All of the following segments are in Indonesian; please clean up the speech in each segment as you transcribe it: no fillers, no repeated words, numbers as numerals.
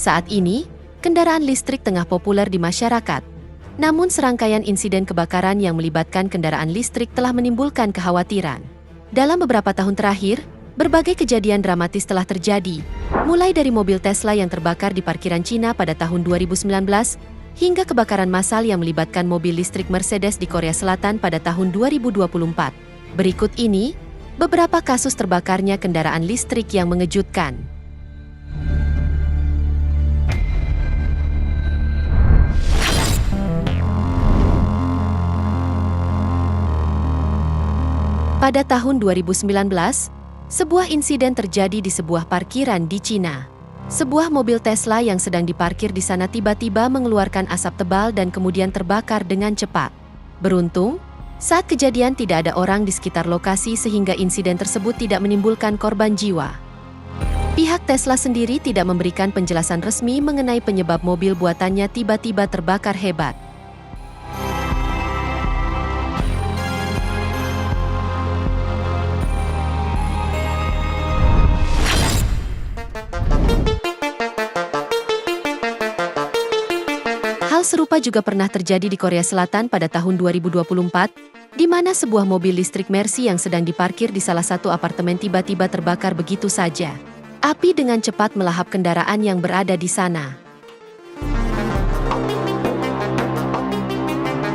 Saat ini, kendaraan listrik tengah populer di masyarakat. Namun serangkaian insiden kebakaran yang melibatkan kendaraan listrik telah menimbulkan kekhawatiran. Dalam beberapa tahun terakhir, berbagai kejadian dramatis telah terjadi, mulai dari mobil Tesla yang terbakar di parkiran Cina pada tahun 2019, hingga kebakaran massal yang melibatkan mobil listrik Mercedes di Korea Selatan pada tahun 2024. Berikut ini, beberapa kasus terbakarnya kendaraan listrik yang mengejutkan. Pada tahun 2019, sebuah insiden terjadi di sebuah parkiran di Cina. Sebuah mobil Tesla yang sedang diparkir di sana tiba-tiba mengeluarkan asap tebal dan kemudian terbakar dengan cepat. Beruntung, saat kejadian tidak ada orang di sekitar lokasi sehingga insiden tersebut tidak menimbulkan korban jiwa. Pihak Tesla sendiri tidak memberikan penjelasan resmi mengenai penyebab mobil buatannya tiba-tiba terbakar hebat. Hal serupa juga pernah terjadi di Korea Selatan pada tahun 2024, di mana sebuah mobil listrik Mercy yang sedang diparkir di salah satu apartemen tiba-tiba terbakar begitu saja. Api dengan cepat melahap kendaraan yang berada di sana.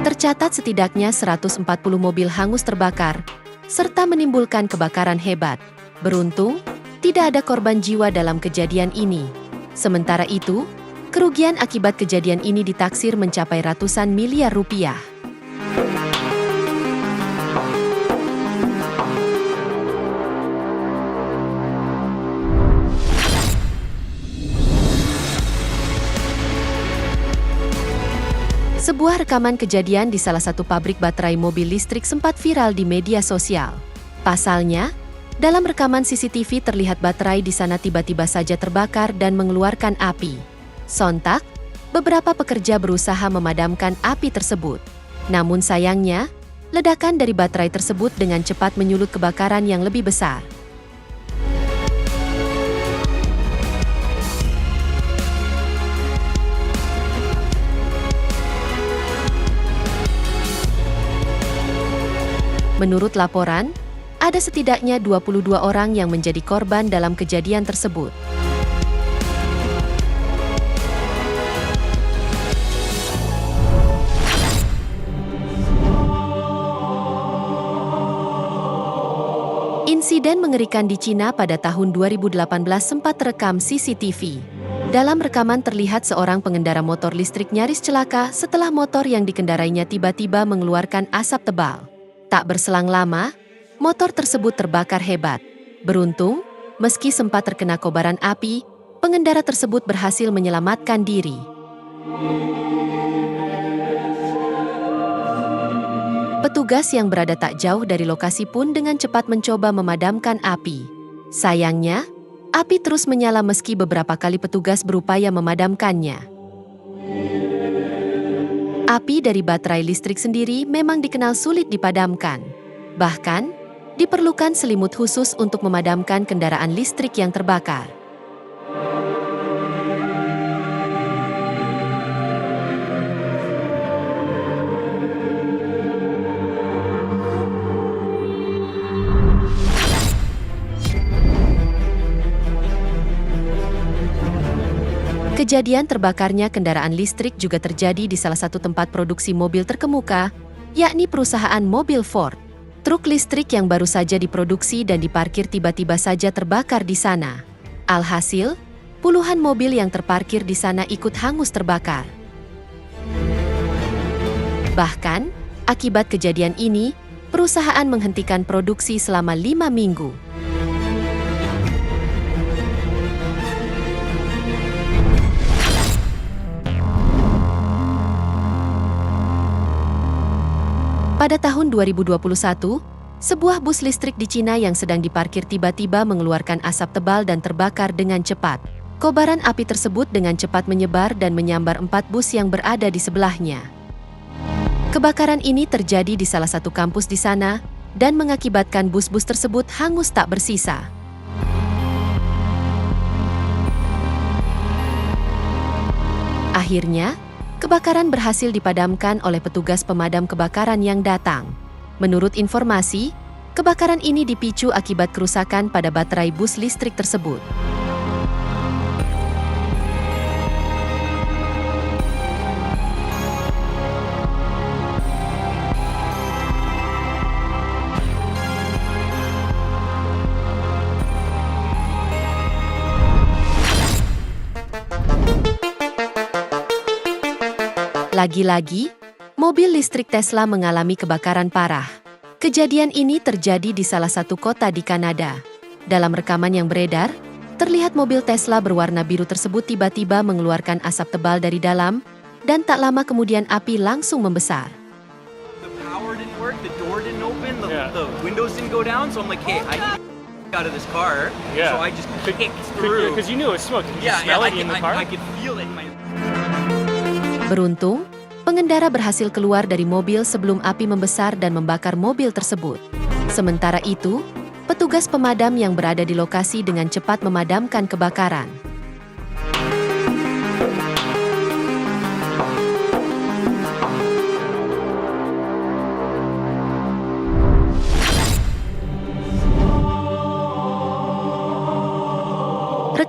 Tercatat setidaknya 140 mobil hangus terbakar, serta menimbulkan kebakaran hebat. Beruntung, tidak ada korban jiwa dalam kejadian ini. Sementara itu, kerugian akibat kejadian ini ditaksir mencapai ratusan miliar rupiah. Sebuah rekaman kejadian di salah satu pabrik baterai mobil listrik sempat viral di media sosial. Pasalnya, dalam rekaman CCTV terlihat baterai di sana tiba-tiba saja terbakar dan mengeluarkan api. Sontak, beberapa pekerja berusaha memadamkan api tersebut. Namun sayangnya, ledakan dari baterai tersebut dengan cepat menyulut kebakaran yang lebih besar. Menurut laporan, ada setidaknya 22 orang yang menjadi korban dalam kejadian tersebut. Insiden mengerikan di Cina pada tahun 2018 sempat terekam CCTV. Dalam rekaman terlihat seorang pengendara motor listrik nyaris celaka setelah motor yang dikendarainya tiba-tiba mengeluarkan asap tebal. Tak berselang lama, motor tersebut terbakar hebat. Beruntung, meski sempat terkena kobaran api, pengendara tersebut berhasil menyelamatkan diri. Petugas yang berada tak jauh dari lokasi pun dengan cepat mencoba memadamkan api. Sayangnya, api terus menyala meski beberapa kali petugas berupaya memadamkannya. Api dari baterai listrik sendiri memang dikenal sulit dipadamkan. Bahkan, diperlukan selimut khusus untuk memadamkan kendaraan listrik yang terbakar. Kejadian terbakarnya kendaraan listrik juga terjadi di salah satu tempat produksi mobil terkemuka, yakni perusahaan mobil Ford. Truk listrik yang baru saja diproduksi dan diparkir tiba-tiba saja terbakar di sana. Alhasil, puluhan mobil yang terparkir di sana ikut hangus terbakar. Bahkan, akibat kejadian ini, perusahaan menghentikan produksi selama 5 minggu. Pada tahun 2021, sebuah bus listrik di Cina yang sedang diparkir tiba-tiba mengeluarkan asap tebal dan terbakar dengan cepat. Kobaran api tersebut dengan cepat menyebar dan menyambar 4 bus yang berada di sebelahnya. Kebakaran ini terjadi di salah satu kampus di sana dan mengakibatkan bus-bus tersebut hangus tak bersisa. Akhirnya, kebakaran berhasil dipadamkan oleh petugas pemadam kebakaran yang datang. Menurut informasi, kebakaran ini dipicu akibat kerusakan pada baterai bus listrik tersebut. Lagi-lagi, mobil listrik Tesla mengalami kebakaran parah. Kejadian ini terjadi di salah satu kota di Kanada. Dalam rekaman yang beredar, terlihat mobil Tesla berwarna biru tersebut tiba-tiba mengeluarkan asap tebal dari dalam, dan tak lama kemudian api langsung membesar. The power didn't work, the door didn't open, the windows didn't go down, so I'm like, hey, I need to get out of this car. Yeah. So I just kicked through. Because you knew it was smoke. Did you smell it in the car? I could feel it in my... Beruntung, pengendara berhasil keluar dari mobil sebelum api membesar dan membakar mobil tersebut. Sementara itu, petugas pemadam yang berada di lokasi dengan cepat memadamkan kebakaran.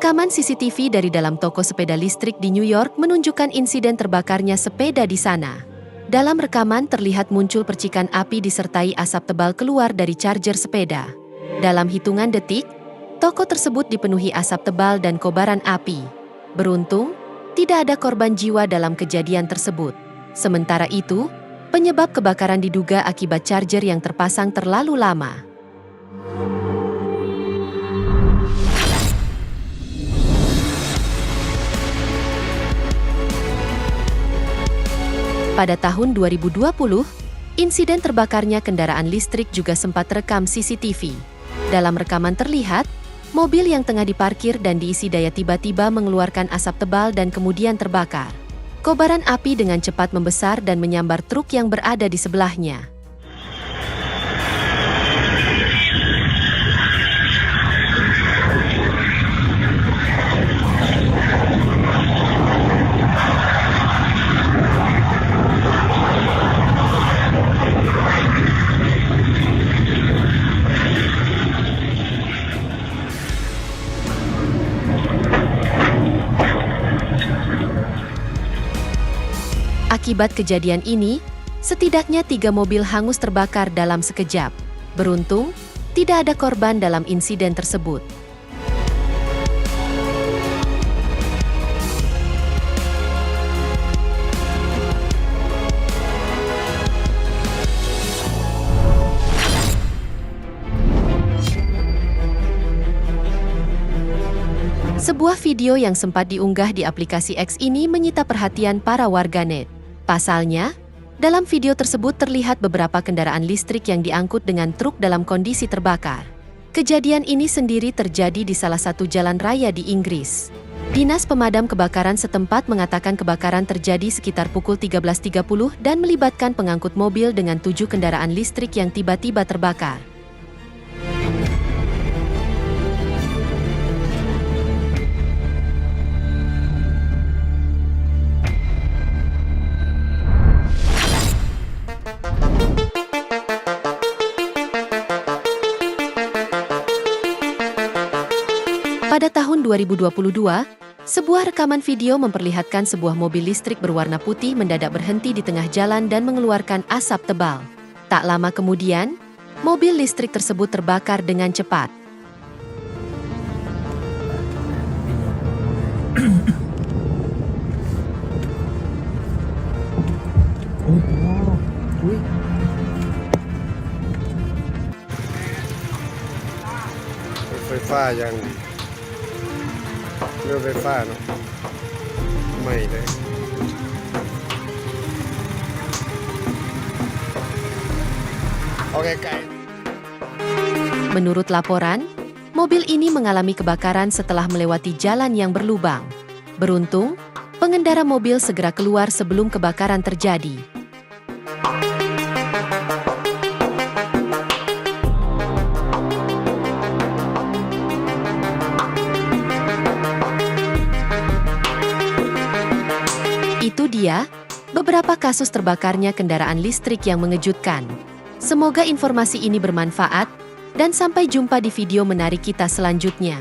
Rekaman CCTV dari dalam toko sepeda listrik di New York menunjukkan insiden terbakarnya sepeda di sana. Dalam rekaman terlihat muncul percikan api disertai asap tebal keluar dari charger sepeda. Dalam hitungan detik, toko tersebut dipenuhi asap tebal dan kobaran api. Beruntung, tidak ada korban jiwa dalam kejadian tersebut. Sementara itu, penyebab kebakaran diduga akibat charger yang terpasang terlalu lama. Pada tahun 2020, insiden terbakarnya kendaraan listrik juga sempat terekam CCTV. Dalam rekaman terlihat, mobil yang tengah diparkir dan diisi daya tiba-tiba mengeluarkan asap tebal dan kemudian terbakar. Kobaran api dengan cepat membesar dan menyambar truk yang berada di sebelahnya. Akibat kejadian ini, setidaknya 3 mobil hangus terbakar dalam sekejap. Beruntung, tidak ada korban dalam insiden tersebut. Sebuah video yang sempat diunggah di aplikasi X ini menyita perhatian para warganet. Pasalnya, dalam video tersebut terlihat beberapa kendaraan listrik yang diangkut dengan truk dalam kondisi terbakar. Kejadian ini sendiri terjadi di salah satu jalan raya di Inggris. Dinas pemadam kebakaran setempat mengatakan kebakaran terjadi sekitar pukul 13.30 dan melibatkan pengangkut mobil dengan 7 kendaraan listrik yang tiba-tiba terbakar. Pada tahun 2022, sebuah rekaman video memperlihatkan sebuah mobil listrik berwarna putih mendadak berhenti di tengah jalan dan mengeluarkan asap tebal. Tak lama kemudian, mobil listrik tersebut terbakar dengan cepat. Fai yang เรือไฟฟ้าเนาะใหม่เลย Oke, guys. Menurut laporan, mobil ini mengalami kebakaran setelah melewati jalan yang berlubang. Beruntung, pengendara mobil segera keluar sebelum kebakaran terjadi. Itu dia, beberapa kasus terbakarnya kendaraan listrik yang mengejutkan. Semoga informasi ini bermanfaat, dan sampai jumpa di video menarik kita selanjutnya.